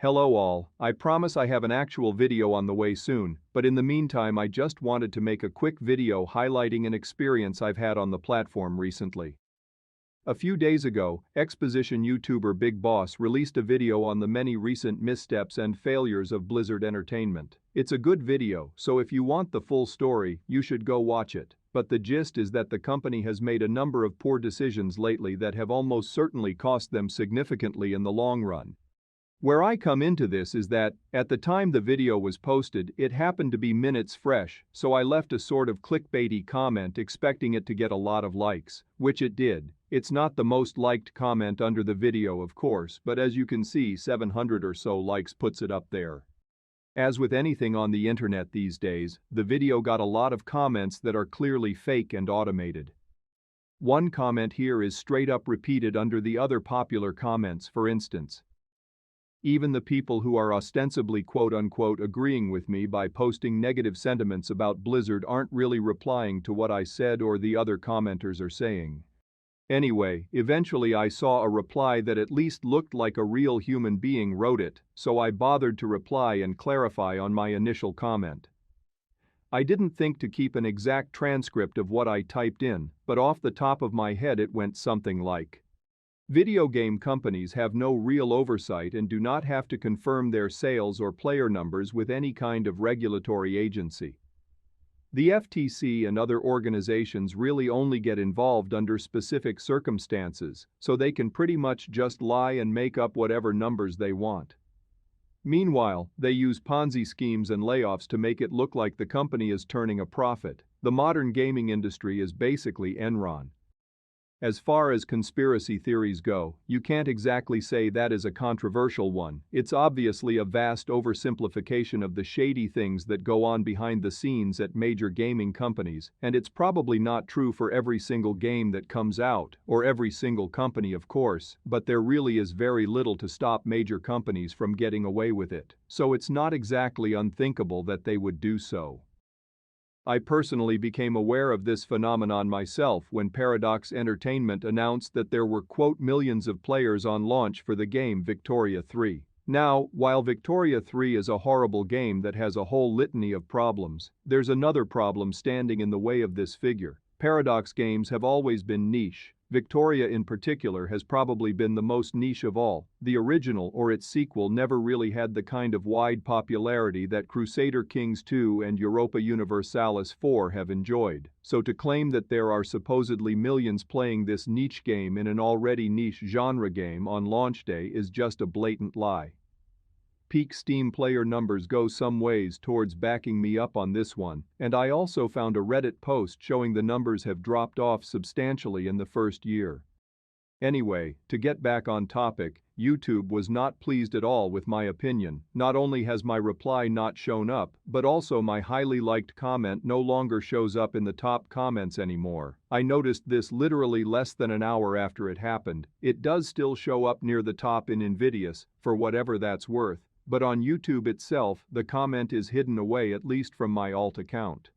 Hello all, I promise I have an actual video on the way soon, but in the meantime I just wanted to make a quick video highlighting an experience I've had on the platform recently. A few days ago, exposition YouTuber Big Boss released a video on the many recent missteps and failures of Blizzard Entertainment. It's a good video, so if you want the full story, you should go watch it. But the gist is that the company has made a number of poor decisions lately that have almost certainly cost them significantly in the long run. Where I come into this is that, at the time the video was posted, it happened to be minutes fresh, so I left a sort of clickbaity comment expecting it to get a lot of likes, which it did. It's not the most liked comment under the video of course, but as you can see 700 or so likes puts it up there. As with anything on the internet these days, the video got a lot of comments that are clearly fake and automated. One comment here is straight up repeated under the other popular comments, for instance. Even the people who are ostensibly quote-unquote agreeing with me by posting negative sentiments about Blizzard aren't really replying to what I said or the other commenters are saying. Anyway, eventually I saw a reply that at least looked like a real human being wrote it, so I bothered to reply and clarify on my initial comment. I didn't think to keep an exact transcript of what I typed in, but off the top of my head it went something like, "Video game companies have no real oversight and do not have to confirm their sales or player numbers with any kind of regulatory agency. The FTC and other organizations really only get involved under specific circumstances, so they can pretty much just lie and make up whatever numbers they want. Meanwhile, they use Ponzi schemes and layoffs to make it look like the company is turning a profit. The modern gaming industry is basically Enron." As far as conspiracy theories go, you can't exactly say that is a controversial one. It's obviously a vast oversimplification of the shady things that go on behind the scenes at major gaming companies, and it's probably not true for every single game that comes out, or every single company of course, but there really is very little to stop major companies from getting away with it, so it's not exactly unthinkable that they would do so. I personally became aware of this phenomenon myself when Paradox Entertainment announced that there were quote millions of players on launch for the game Victoria 3. Now, while Victoria 3 is a horrible game that has a whole litany of problems, there's another problem standing in the way of this figure. Paradox games have always been niche. Victoria in particular has probably been the most niche of all. The original or its sequel never really had the kind of wide popularity that Crusader Kings 2 and Europa Universalis 4 have enjoyed. So to claim that there are supposedly millions playing this niche game in an already niche genre game on launch day is just a blatant lie. Peak Steam player numbers go some ways towards backing me up on this one, and I also found a Reddit post showing the numbers have dropped off substantially in the first year. Anyway, to get back on topic, YouTube was not pleased at all with my opinion. Not only has my reply not shown up, but also my highly liked comment no longer shows up in the top comments anymore. I noticed this literally less than an hour after it happened. It does still show up near the top in Invidious, for whatever that's worth, but on YouTube itself, the comment is hidden away at least from my alt account.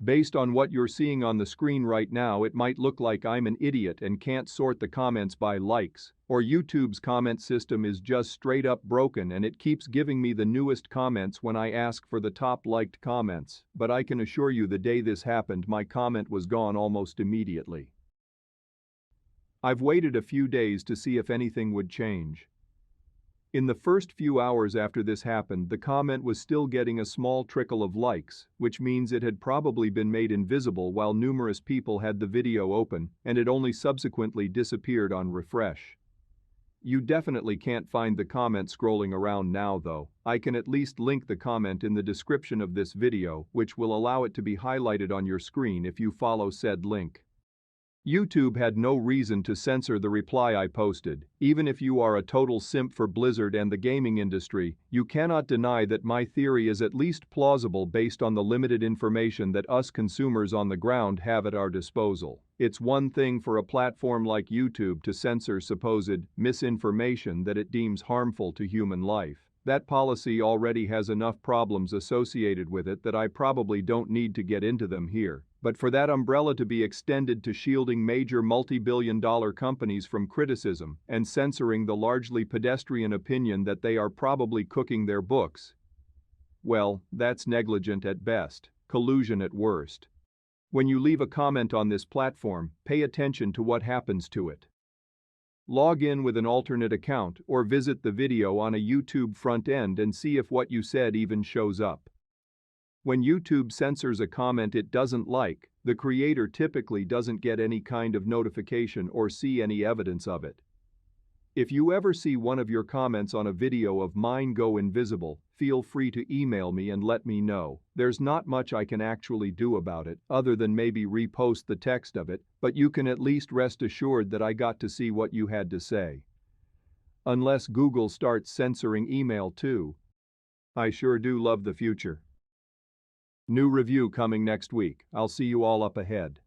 Based on what you're seeing on the screen right now, it might look like I'm an idiot and can't sort the comments by likes, or YouTube's comment system is just straight up broken and it keeps giving me the newest comments when I ask for the top liked comments, but I can assure you the day this happened my comment was gone almost immediately. I've waited a few days to see if anything would change. In the first few hours after this happened, the comment was still getting a small trickle of likes, which means it had probably been made invisible while numerous people had the video open, and it only subsequently disappeared on refresh. You definitely can't find the comment scrolling around now though. I can at least link the comment in the description of this video, which will allow it to be highlighted on your screen if you follow said link. YouTube had no reason to censor the reply I posted. Even if you are a total simp for Blizzard and the gaming industry, you cannot deny that my theory is at least plausible based on the limited information that us consumers on the ground have at our disposal. It's one thing for a platform like YouTube to censor supposed misinformation that it deems harmful to human life. That policy already has enough problems associated with it that I probably don't need to get into them here. But for that umbrella to be extended to shielding major multi-billion-dollar companies from criticism and censoring the largely pedestrian opinion that they are probably cooking their books, well, that's negligent at best, collusion at worst. When you leave a comment on this platform, pay attention to what happens to it. Log in with an alternate account or visit the video on a YouTube front end and see if what you said even shows up. When YouTube censors a comment it doesn't like, the creator typically doesn't get any kind of notification or see any evidence of it. If you ever see one of your comments on a video of mine go invisible, feel free to email me and let me know. There's not much I can actually do about it, other than maybe repost the text of it, but you can at least rest assured that I got to see what you had to say. Unless Google starts censoring email too. I sure do love the future. New review coming next week. I'll see you all up ahead.